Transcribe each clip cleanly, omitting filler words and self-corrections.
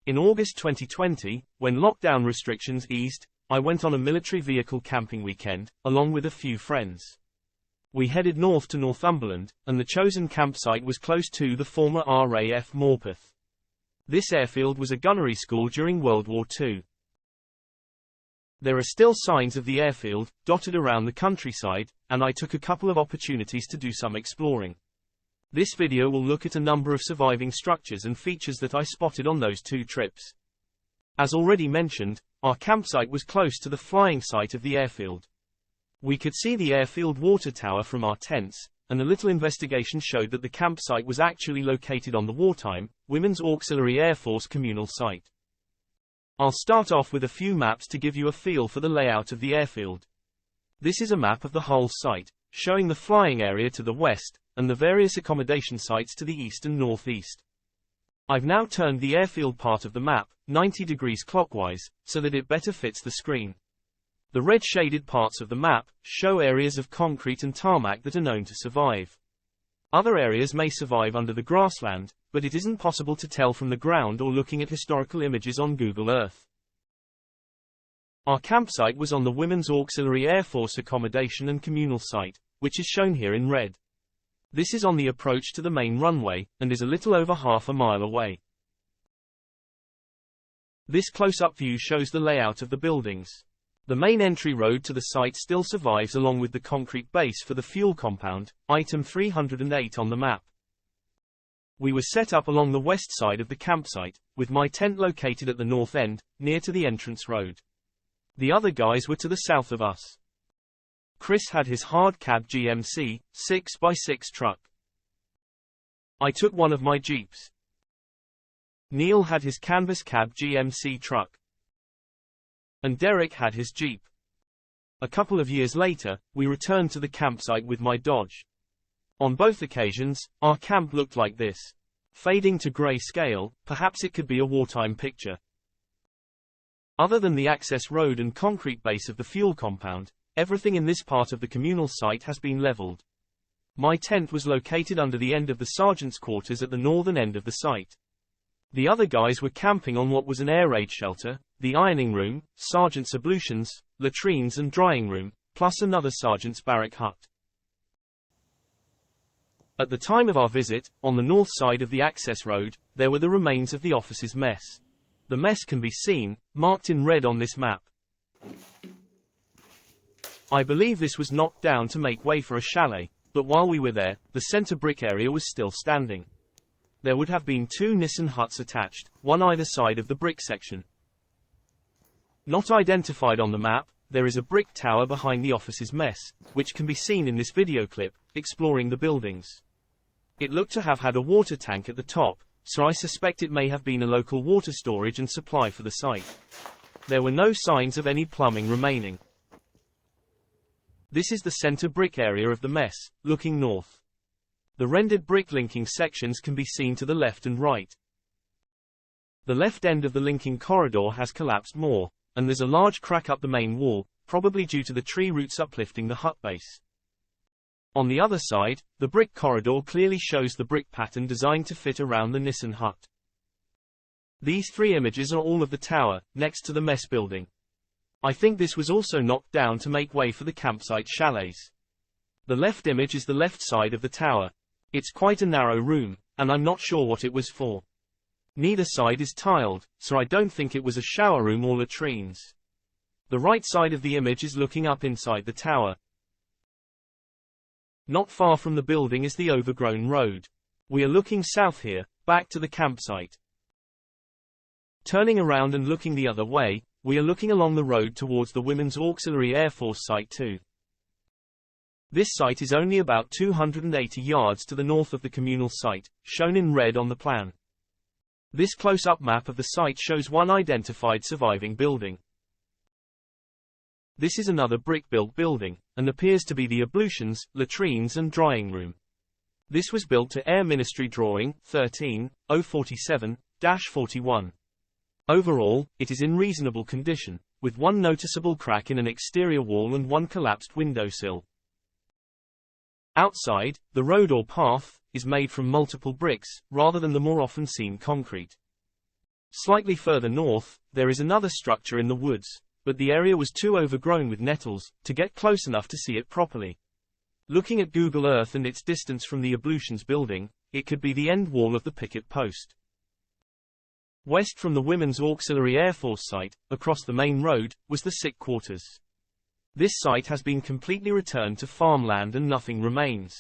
In August 2020, when lockdown restrictions eased, I went on a military vehicle camping weekend, along with a few friends. We headed north to Northumberland, and the chosen campsite was close to the former RAF Morpeth. This airfield was a gunnery school during World War II. There are still signs of the airfield, dotted around the countryside, and I took a couple of opportunities to do some exploring. This video will look at a number of surviving structures and features that I spotted on those 2 trips. As already mentioned, our campsite was close to the flying site of the airfield. We could see the airfield water tower from our tents, and a little investigation showed that the campsite was actually located on the wartime Women's Auxiliary Air Force communal site. I'll start off with a few maps to give you a feel for the layout of the airfield. This is a map of the whole site, showing the flying area to the west, and the various accommodation sites to the east and northeast. I've now turned the airfield part of the map 90 degrees clockwise, so that it better fits the screen. The red shaded parts of the map show areas of concrete and tarmac that are known to survive. Other areas may survive under the grassland, but it isn't possible to tell from the ground or looking at historical images on Google Earth. Our campsite was on the Women's Auxiliary Air Force accommodation and communal site, which is shown here in red. This is on the approach to the main runway, and is a little over half a mile away. This close-up view shows the layout of the buildings. The main entry road to the site still survives along with the concrete base for the fuel compound, item 308 on the map. We were set up along the west side of the campsite, with my tent located at the north end, near to the entrance road. The other guys were to the south of us. Chris had his hard cab GMC 6x6 truck. I took one of my Jeeps. Neil had his canvas cab GMC truck. And Derek had his Jeep. A couple of years later, we returned to the campsite with my Dodge. On both occasions, our camp looked like this. Fading to grey scale, perhaps it could be a wartime picture. Other than the access road and concrete base of the fuel compound, everything in this part of the communal site has been leveled. My tent was located under the end of the sergeant's quarters at the northern end of the site. The other guys were camping on what was an air raid shelter, the ironing room, sergeant's ablutions, latrines and drying room, plus another sergeant's barrack hut. At the time of our visit, on the north side of the access road, there were the remains of the officer's mess. The mess can be seen, marked in red on this map. I believe this was knocked down to make way for a chalet, but while we were there, the center brick area was still standing. There would have been 2 Nissen huts attached, one either side of the brick section. Not identified on the map, there is a brick tower behind the officer's mess, which can be seen in this video clip, exploring the buildings. It looked to have had a water tank at the top, so I suspect it may have been a local water storage and supply for the site. There were no signs of any plumbing remaining. This is the center brick area of the mess, looking north. The rendered brick linking sections can be seen to the left and right. The left end of the linking corridor has collapsed more, and there's a large crack up the main wall, probably due to the tree roots uplifting the hut base. On the other side, the brick corridor clearly shows the brick pattern designed to fit around the Nissen hut. These 3 images are all of the tower, next to the mess building. I think this was also knocked down to make way for the campsite chalets. The left image is the left side of the tower. It's quite a narrow room, and I'm not sure what it was for. Neither side is tiled, so I don't think it was a shower room or latrines. The right side of the image is looking up inside the tower. Not far from the building is the overgrown road. We are looking south here, back to the campsite. Turning around and looking the other way, we are looking along the road towards the Women's Auxiliary Air Force Site 2. This site is only about 280 yards to the north of the communal site, shown in red on the plan. This close-up map of the site shows one identified surviving building. This is another brick-built building, and appears to be the ablutions, latrines and drying room. This was built to Air Ministry Drawing 13-047-41. Overall, it is in reasonable condition, with one noticeable crack in an exterior wall and one collapsed windowsill. Outside, the road or path is made from multiple bricks, rather than the more often seen concrete. Slightly further north, there is another structure in the woods, but the area was too overgrown with nettles to get close enough to see it properly. Looking at Google Earth and its distance from the ablutions building, it could be the end wall of the picket post. West from the Women's Auxiliary Air Force site, across the main road, was the sick quarters. This site has been completely returned to farmland and nothing remains.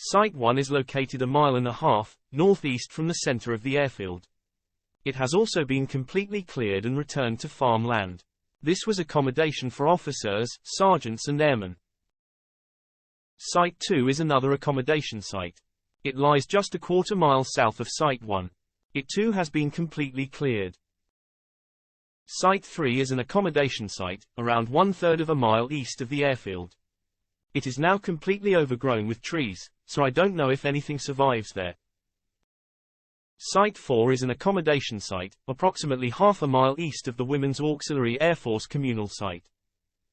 Site 1 is located 1.5 miles northeast from the center of the airfield. It has also been completely cleared and returned to farmland. This was accommodation for officers, sergeants and airmen. Site 2 is another accommodation site. It lies just 1/4 mile south of Site 1. It too has been completely cleared. Site 3 is an accommodation site, around 1/3 of a mile east of the airfield. It is now completely overgrown with trees, so I don't know if anything survives there. Site 4 is an accommodation site, approximately 1/2 mile east of the Women's Auxiliary Air Force communal site.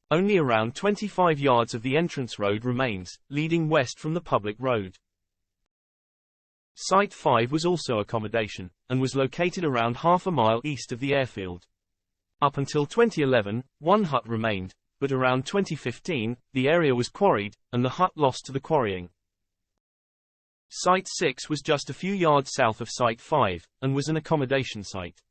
Only around 25 yards of the entrance road remains, leading west from the public road. Site 5 was also accommodation, and was located around 1/2 mile east of the airfield. Up until 2011, one hut remained, but around 2015, the area was quarried, and the hut lost to the quarrying. Site 6 was just a few yards south of Site 5, and was an accommodation site.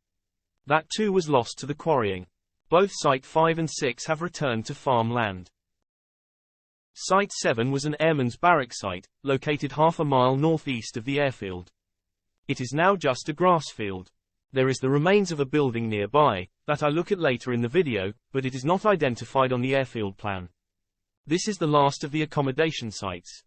That too was lost to the quarrying. Both Site 5 and 6 have returned to farmland. Site 7 was an airman's barrack site, located 1/2 mile northeast of the airfield. It is now just a grass field. There is the remains of a building nearby, that I look at later in the video, but it is not identified on the airfield plan. This is the last of the accommodation sites.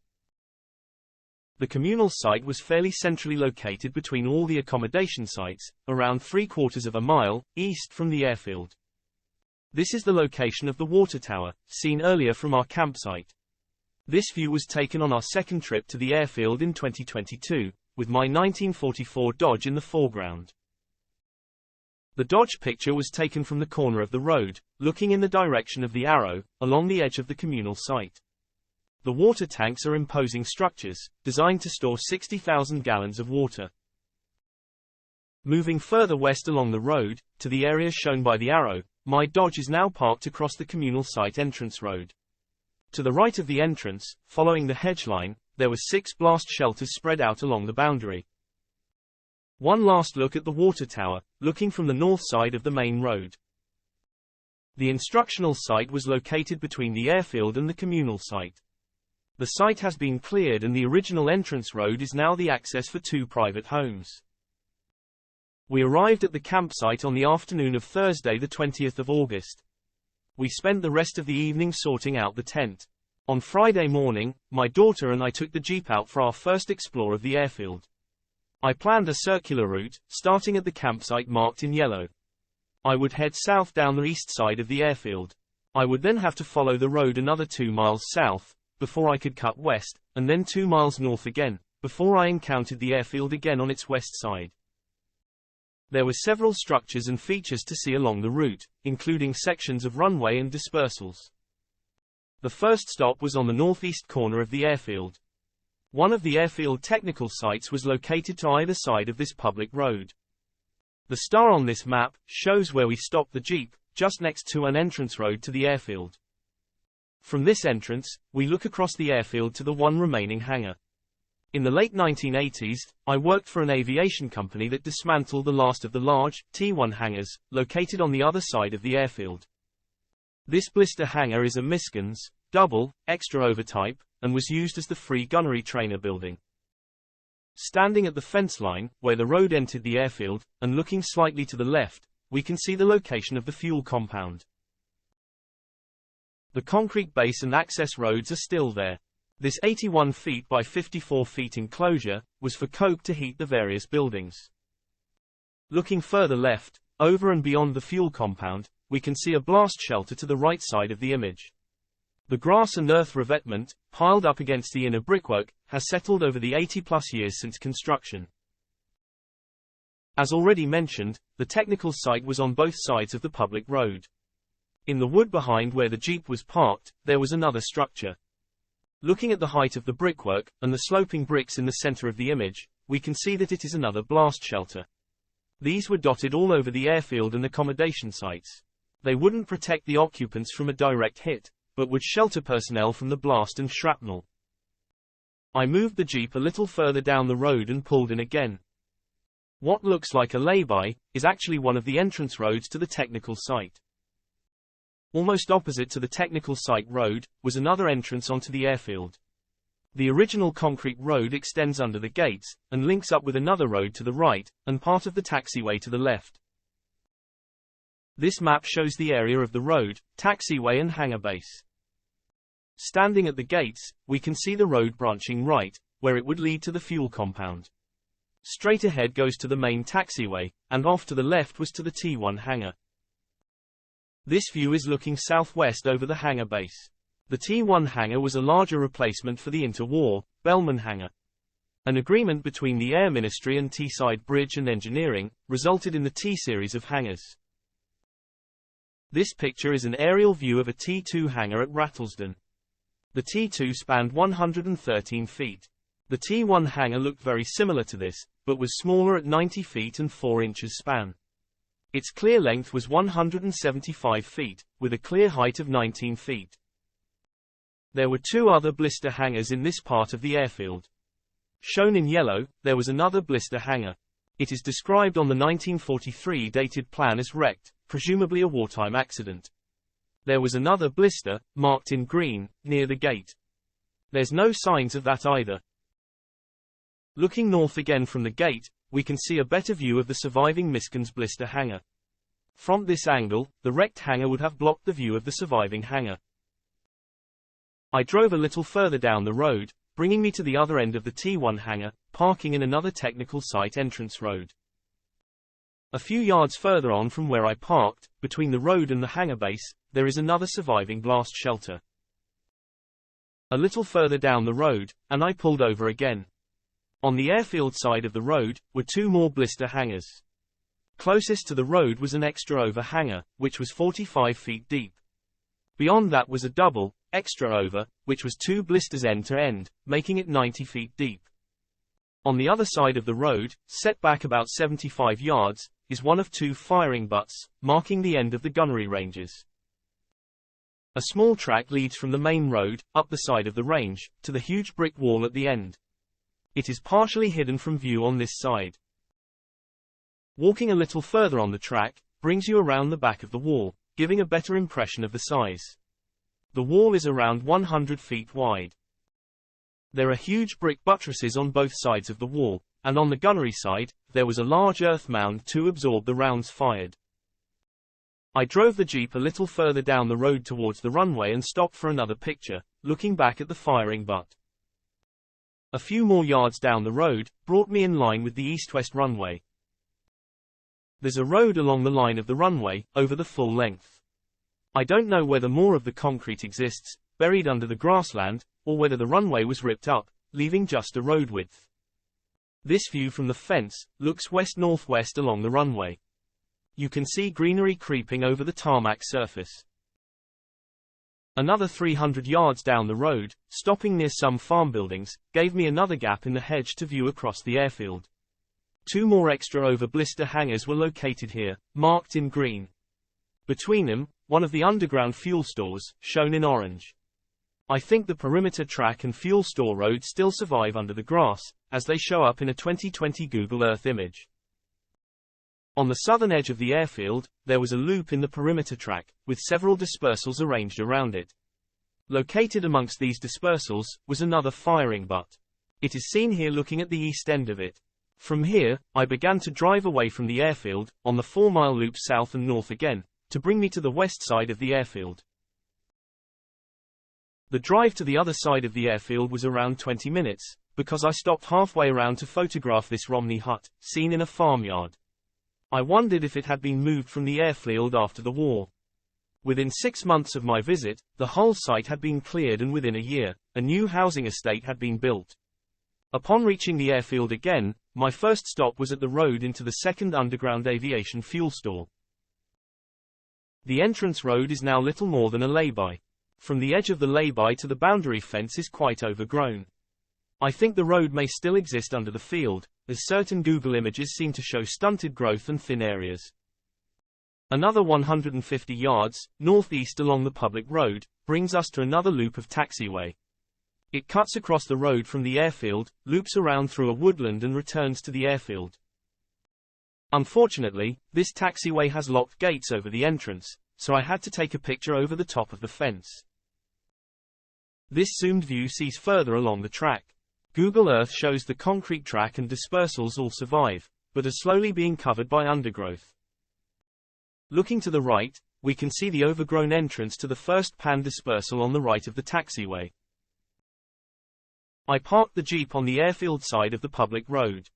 The communal site was fairly centrally located between all the accommodation sites, around 3/4 mile east from the airfield. This is the location of the water tower, seen earlier from our campsite. This view was taken on our second trip to the airfield in 2022, with my 1944 Dodge in the foreground. The Dodge picture was taken from the corner of the road, looking in the direction of the arrow, along the edge of the communal site. The water tanks are imposing structures, designed to store 60,000 gallons of water. Moving further west along the road, to the area shown by the arrow, my Dodge is now parked across the communal site entrance road. To the right of the entrance, following the hedge line, there were 6 blast shelters spread out along the boundary. One last look at the water tower, looking from the north side of the main road. The instructional site was located between the airfield and the communal site. The site has been cleared and the original entrance road is now the access for 2 private homes. We arrived at the campsite on the afternoon of Thursday the 20th of August. We spent the rest of the evening sorting out the tent. On Friday morning, my daughter and I took the Jeep out for our first explore of the airfield. I planned a circular route, starting at the campsite marked in yellow. I would head south down the east side of the airfield. I would then have to follow the road another 2 miles south, before I could cut west, and then 2 miles north again, before I encountered the airfield again on its west side. There were several structures and features to see along the route, including sections of runway and dispersals. The first stop was on the northeast corner of the airfield. One of the airfield technical sites was located to either side of this public road. The star on this map shows where we stopped the Jeep, just next to an entrance road to the airfield. From this entrance, we look across the airfield to the one remaining hangar. In the late 1980s, I worked for an aviation company that dismantled the last of the large, T-1 hangars, located on the other side of the airfield. This blister hangar is a Miskins, double, extra overtype, and was used as the free gunnery trainer building. Standing at the fence line, where the road entered the airfield, and looking slightly to the left, we can see the location of the fuel compound. The concrete base and access roads are still there. This 81 feet by 54 feet enclosure was for coke to heat the various buildings. Looking further left, over and beyond the fuel compound, we can see a blast shelter to the right side of the image. The grass and earth revetment, piled up against the inner brickwork, has settled over the 80-plus years since construction. As already mentioned, the technical site was on both sides of the public road. In the wood behind where the Jeep was parked, there was another structure. Looking at the height of the brickwork, and the sloping bricks in the center of the image, we can see that it is another blast shelter. These were dotted all over the airfield and accommodation sites. They wouldn't protect the occupants from a direct hit, but would shelter personnel from the blast and shrapnel. I moved the Jeep a little further down the road and pulled in again. What looks like a lay-by is actually one of the entrance roads to the technical site. Almost opposite to the technical site road was another entrance onto the airfield. The original concrete road extends under the gates, and links up with another road to the right, and part of the taxiway to the left. This map shows the area of the road, taxiway and hangar base. Standing at the gates, we can see the road branching right, where it would lead to the fuel compound. Straight ahead goes to the main taxiway, and off to the left was to the T1 hangar. This view is looking southwest over the hangar base. The T1 hangar was a larger replacement for the interwar Bellman hangar. An agreement between the Air Ministry and Teesside Bridge and Engineering resulted in the T-series of hangars. This picture is an aerial view of a T2 hangar at Rattlesden. The T2 spanned 113 feet. The T1 hangar looked very similar to this, but was smaller at 90 feet and 4 inches span. Its clear length was 175 feet, with a clear height of 19 feet. There were 2 other blister hangars in this part of the airfield. Shown in yellow, there was another blister hangar. It is described on the 1943 dated plan as wrecked, presumably a wartime accident. There was another blister, marked in green, near the gate. There's no signs of that either. Looking north again from the gate, we can see a better view of the surviving Miskins blister hangar. From this angle, the wrecked hangar would have blocked the view of the surviving hangar. I drove a little further down the road, bringing me to the other end of the T1 hangar, parking in another technical site entrance road. A few yards further on from where I parked, between the road and the hangar base, there is another surviving blast shelter. A little further down the road, and I pulled over again. On the airfield side of the road, were 2 more blister hangars. Closest to the road was an extra over hangar, which was 45 feet deep. Beyond that was a double, extra over, which was 2 blisters end to end, making it 90 feet deep. On the other side of the road, set back about 75 yards, is one of 2 firing butts, marking the end of the gunnery ranges. A small track leads from the main road, up the side of the range, to the huge brick wall at the end. It is partially hidden from view on this side. Walking a little further on the track, brings you around the back of the wall, giving a better impression of the size. The wall is around 100 feet wide. There are huge brick buttresses on both sides of the wall, and on the gunnery side, there was a large earth mound to absorb the rounds fired. I drove the Jeep a little further down the road towards the runway and stopped for another picture, looking back at the firing butt. A few more yards down the road, brought me in line with the east-west runway. There's a road along the line of the runway, over the full length. I don't know whether more of the concrete exists, buried under the grassland, or whether the runway was ripped up, leaving just a road width. This view from the fence, looks west-northwest along the runway. You can see greenery creeping over the tarmac surface. Another 300 yards down the road, stopping near some farm buildings, gave me another gap in the hedge to view across the airfield. 2 more extra over blister hangars were located here, marked in green. Between them, one of the underground fuel stores, shown in orange. I think the perimeter track and fuel store road still survive under the grass, as they show up in a 2020 Google Earth image. On the southern edge of the airfield, there was a loop in the perimeter track, with several dispersals arranged around it. Located amongst these dispersals, was another firing butt. It is seen here looking at the east end of it. From here, I began to drive away from the airfield, on the 4-mile loop south and north again, to bring me to the west side of the airfield. The drive to the other side of the airfield was around 20 minutes, because I stopped halfway around to photograph this Romney hut, seen in a farmyard. I wondered if it had been moved from the airfield after the war. Within 6 months of my visit, the whole site had been cleared, and within a year, a new housing estate had been built. Upon reaching the airfield again, my first stop was at the road into the second underground aviation fuel store. The entrance road is now little more than a lay-by. From the edge of the lay-by to the boundary fence is quite overgrown. I think the road may still exist under the field, as certain Google images seem to show stunted growth and thin areas. Another 150 yards, northeast along the public road, brings us to another loop of taxiway. It cuts across the road from the airfield, loops around through a woodland and returns to the airfield. Unfortunately, this taxiway has locked gates over the entrance, so I had to take a picture over the top of the fence. This zoomed view sees further along the track. Google Earth shows the concrete track and dispersals all survive, but are slowly being covered by undergrowth. Looking to the right, we can see the overgrown entrance to the first pan dispersal on the right of the taxiway. I parked the Jeep on the airfield side of the public road.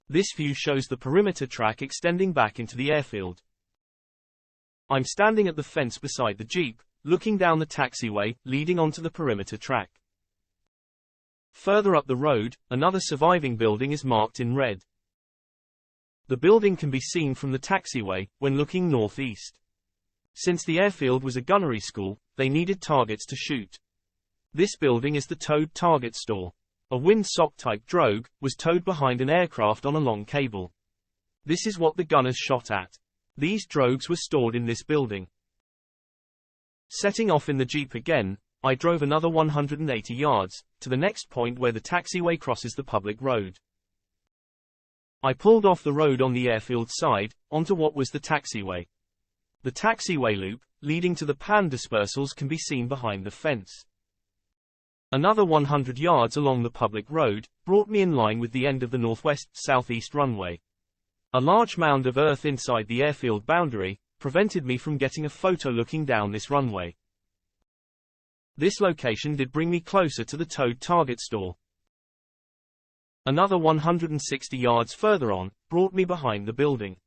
This view shows the perimeter track extending back into the airfield. I'm standing at the fence beside the Jeep, looking down the taxiway, leading onto the perimeter track. Further up the road, another surviving building is marked in red. The building can be seen from the taxiway, when looking northeast. Since the airfield was a gunnery school, they needed targets to shoot. This building is the towed target store. A windsock-type drogue was towed behind an aircraft on a long cable. This is what the gunners shot at. These drogues were stored in this building. Setting off in the Jeep again, I drove another 180 yards, to the next point where the taxiway crosses the public road. I pulled off the road on the airfield side, onto what was the taxiway. The taxiway loop, leading to the pan dispersals, can be seen behind the fence. Another 100 yards along the public road, brought me in line with the end of the northwest-southeast runway. A large mound of earth inside the airfield boundary prevented me from getting a photo looking down this runway. This location did bring me closer to the towed target store. Another 160 yards further on, brought me behind the building.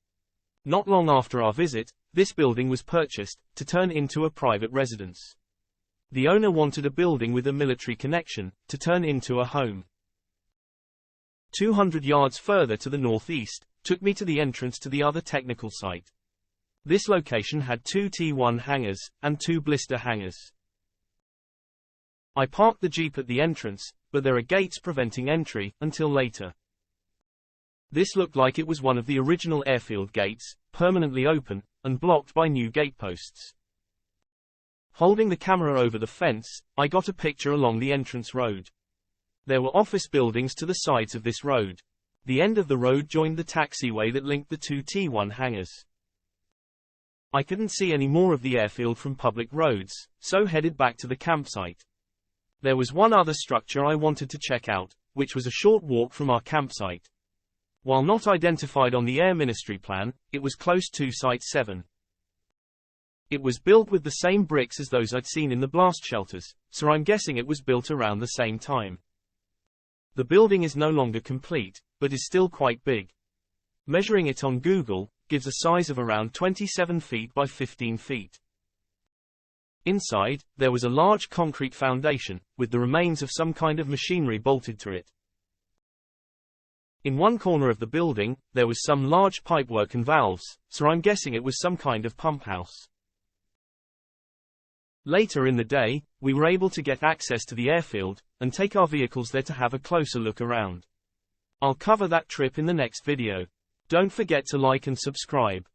Not long after our visit, this building was purchased, to turn into a private residence. The owner wanted a building with a military connection, to turn into a home. 200 yards further to the northeast, took me to the entrance to the other technical site. This location had 2 T1 hangars, and 2 blister hangars. I parked the Jeep at the entrance, but there are gates preventing entry, until later. This looked like it was one of the original airfield gates, permanently open, and blocked by new gateposts. Holding the camera over the fence, I got a picture along the entrance road. There were office buildings to the sides of this road. The end of the road joined the taxiway that linked the 2 T1 hangars. I couldn't see any more of the airfield from public roads, so headed back to the campsite. There was one other structure I wanted to check out, which was a short walk from our campsite. While not identified on the Air Ministry plan, it was close to Site 7. It was built with the same bricks as those I'd seen in the blast shelters, so I'm guessing it was built around the same time. The building is no longer complete, but is still quite big. Measuring it on Google, gives a size of around 27 feet by 15 feet. Inside, there was a large concrete foundation, with the remains of some kind of machinery bolted to it. In one corner of the building, there was some large pipework and valves, so I'm guessing it was some kind of pump house. Later in the day, we were able to get access to the airfield, and take our vehicles there to have a closer look around. I'll cover that trip in the next video. Don't forget to like and subscribe.